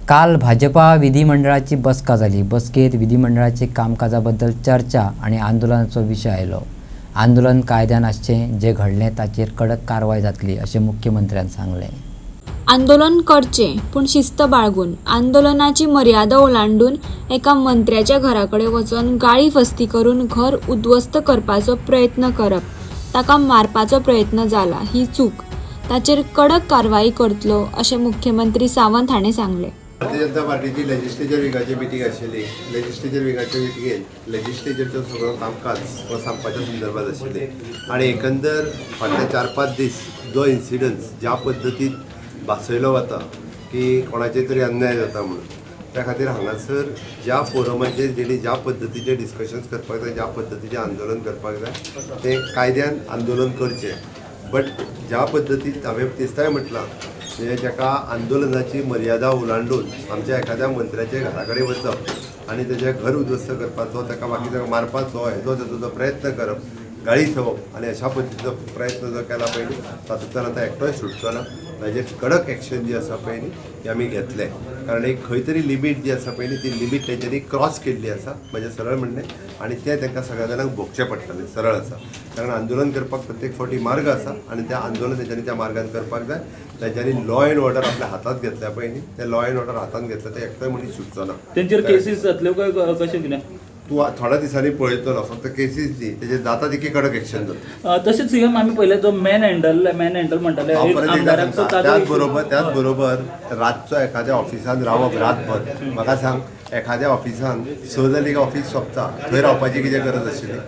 काल भाजपा विधिमंडळाची बसका झाली. बसकेत विधिमंडळाचे कामकाजाबद्दल चर्चा आणि आंदोलनाचो विषय आयलो. आंदोलन कायद्यान आसचें, जे घडलें ताचेर कडक कारवाय जातली अशें मुख्यमंत्र्यान सांगलें. आंदोलन करचें पूण शिस्त बाळगून. आंदोलनाची मर्यादा ओलांडून एका मंत्र्याच्या घराकडे वचून गाळी फस्ती करून घर उद्ध्वस्त करपाचो प्रयत्न करप, ताका मारपाचो प्रयत्न जाला ही चूक. ताचेर कडक कारवाई करतलो अशें मुख्यमंत्री सावंत हाणें सांगलें. भारतीय जनता पार्टीची लेजिस्लेचर विंगाची मिटींग आशिल्ली. लेजिस्लेचर विंगाच्या मिटींगेंत लेजिस्लेचरचो सगळो कामकाज हो सांगपाच्या संदर्भात आशिल्लें आनी एकंदर फाटले 4-5 दीस जो इन्सिडन्स ज्या पद्दतीन भासयलो वता की कोणाचेर तरी अन्याय जाता म्हणून, त्या खातीर हांगासर ज्या फोरमाचेर जेणी ज्या पद्दतीचे डिस्कशन्स करपाक जाय, ज्या पद्दतीचें आंदोलन करपाक जाय तें कायद्यान आंदोलन करचें. बट ज्या पद्दतीन हांवें तेस्ताय म्हटलां म्हणजे जेका आंदोलनाची मर्यादा ओलांडून आमच्या एखाद्या मंत्र्याचे घरा कडेन वचप आनी तेजें घर उद्ध्वस्त करपाचो, ताका बाकी ताका मारपाचो हेजो तेजो प्रयत्न करप, गाळी थेवप आनी अशा पद्दतीचो प्रयत्न जो केला पयलीं तातूंतल्यान आतां एकटोय सुटचो ना. ताजेर कडक एक्शन जी आसा पळय न्ही ती आमी घेतले. कारण एक खंय तरी लिमीट जी आसा पळय न्ही ती लिमीट तेंच्यांनी क्रॉस केल्ली आसा, म्हणजे सरळ म्हणणें, आनी तें तांकां सगळ्या जाणांक भोगचें पडटलें. सरळ आसा. कारण आंदोलन करपाक प्रत्येक फावटी मार्ग आसा आनी तें आंदोलन तेंच्यांनी त्या मार्गान करपाक जाय. तेंच्यांनी लॉ एंड ऑर्डर आपल्या हातांत घेतल्या पळय न्ही, ते लॉ एंड ऑर्डर हातांत घेतलं ते एकटोय मनीस सुटचो ना. तेंचेर केसीस जातल्यो काय कशें कितें? तूं थोड्या दिसांनी पळयतलो. फक्त केसीस न्ही, तेजेर जाता तितकी कडक एक्शन जाता. तशेंच सीएम आमी पळयलें जो मॅन हँडल म्हणटाले त्याच बरोबर रातचो एखाद्या ऑफिसान रावप रातभर. म्हाका सांग, एखाद्या ऑफिसान 6 जाली ऑफिस सोंपता, थंय रावपाची कितें गरज आशिल्ली?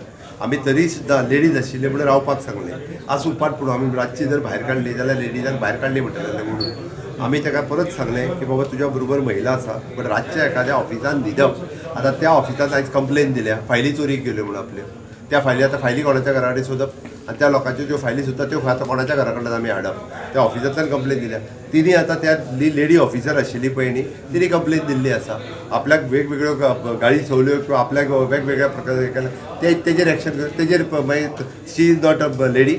आमी तरी सुद्दां लेडीज आशिल्ले म्हणून रावपाक सांगलें. आसूं पाट पुरो आमी रातची जर भायर काडली जाल्यार लेडीजांक भायर काडली म्हणटलें म्हणून आमी ताका परत सांगलें की बाबा तुज्या बरोबर महिला आसा, पण रातच्या एखाद्या ऑफिसान न्हिदप. आतां त्या ऑफिसान आयज कंप्लेन दिल्या फायली चोरी केल्यो म्हणून आपल्यो. त्या फायली आतां फायली कोणाच्या घरा कडेन सोदप आनी त्या लोकांच्यो ज्यो फायली सुद्दां त्यो आतां कोणाच्या घरा कडल्यान आमी हाडप. त्या ऑफिसांतल्यान कंप्लेन दिल्या. तिणी आतां त्या लेडी ऑफिसर आशिल्ली पळय न्ही, तिणी कंप्लेन दिल्ली आसा. आपल्याक वेगवेगळ्यो गाडी चोवल्यो किंवा आपल्याक वेगवेगळ्या प्रकारे केल्या तेजेर एक्शन कर. तेजेर मागीर शी इज नॉट अ लेडी.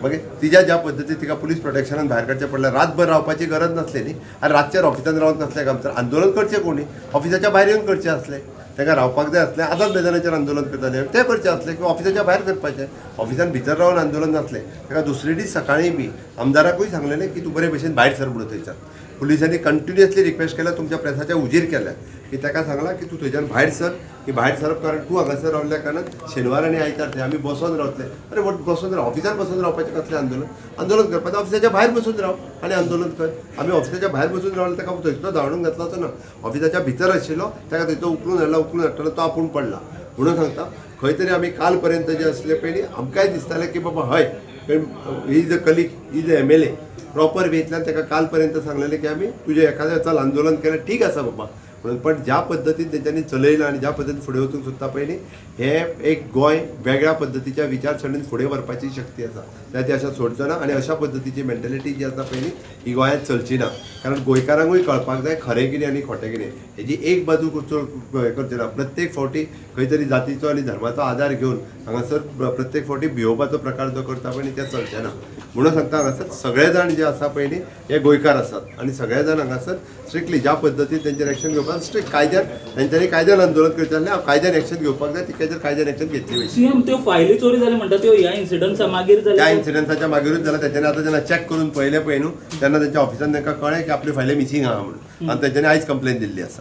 मागीर तिच्या ज्या पद्दतीन तिका पुलीस प्रोटेक्शनान भायर काडचें पडलें. रातभर रावपाची गरज नासली न्ही, आनी रातच्या ऑफिसान रावंक नासलें काम. तर आंदोलन करचें कोणी? ऑफिसाच्या भायर येवन करचें आसलें. ताका रावपाक जाय आसलें. आतांच मैदानाचेर आंदोलन करताले तें करचें आसलें किंवा ऑफिसाच्या भायर करपाचें. ऑफिसान भितर रावन आंदोलन नासलें. ताका दुसरे दीस सकाळीं बी आमदाराकूय सांगलेलें की तूं बरे भशेन भायर सर म्हणून थंयच्यान. पुलिसांनी कंटिन्युअसली रिक्वेस्ट केल्या, तुमच्या प्रेसाच्या उजेर केल्या की ताका सांगलां की तूं थंयच्यान भायर सर. की भायर सरप कारण तूं हांगासर रावल्ल्या कारणान शेनवार आनी आयतार थंय आमी बसोन रावतले. अरे बसोन राव, ऑफिसान बसून रावपाचें कसलें आंदोलन? आंदोलन करपाचें ऑफिसाच्या भायर बसून राव आनी आंदोलन कर. आमी ऑफिसाच्या भायर बसून रावले ताका थंयचो धांवडून घातलोचो ना. ऑफिसाच्या भितर आशिल्लो, ताका थंयचो उखलून हाडटालो, तो आपूण पडला. म्हणून सांगता, खंय तरी आमी काल पर्यंत जे आसले पयलीं आमकांय दिसतालें की बाबा हय he is a colleague, is a MLA. Proper वेतल्यान ताका काल पर्यंत सांगलेलें की आमी तुजें एखादें चल आंदोलन केलें ठीक आसा बाबा, म्हणून पण ज्या पद्दतीन तेंच्यांनी चलयलां आनी ज्या पद्दतीन फुडें वचूंक सोदता पळय न्ही, हें एक गोंय वेगळ्या पद्दतीच्या विचारसरणीन फुडें व्हरपाची शक्ती आसा. ते अशें सोडचो ना आनी अशा पद्दतीची मेंटेलिटी जी आसा पळय न्ही ही गोंयांत चलची ना. कारण गोंयकारांकूय कळपाक जाय खरें कितें आनी खोटें कितें. हेजी एक बाजू करचें ना. प्रत्येक फावटी खंय तरी जातीचो आनी धर्माचो आदार घेवन हांगासर प्रत्येक फावटी भिवपाचो प्रकार जो करता पळय न्ही तें चलचें ना. म्हणून सांगता, हांगासर सगळे जाण जे आसा पळय न्ही हे गोंयकार आसात आनी सगळे जाण हांगासर स्ट्रिक्टली ज्या पद्दतीन तेंचेर एक्शन घेवपाक स्ट्रिक्ट कायद्यान तेंच्यांनी कायद्यान आंदोलन करचें आसलें. कायद्यान एक्शन घेवपाक जाय, तिकेचेर कायद्यान एक्शन घेतली वयची. सीएम त्यो फायली चोरी जाल्यो म्हणटा त्यो ह्या इन्सिडन्सा मागीर त्या जाल्या? इन्सिडन्साच्या मागीरूच जाल्यार तेंच्यांनी आतां जेन्ना चॅक करून पळयलें पळय न्हू तेन्ना तेंच्या ऑफिसान तांकां कळ्ळें की आपल्यो फायली मिसींग आहा म्हणून, आनी तेंच्यांनी आयज कंप्लेन दिल्ली आसा.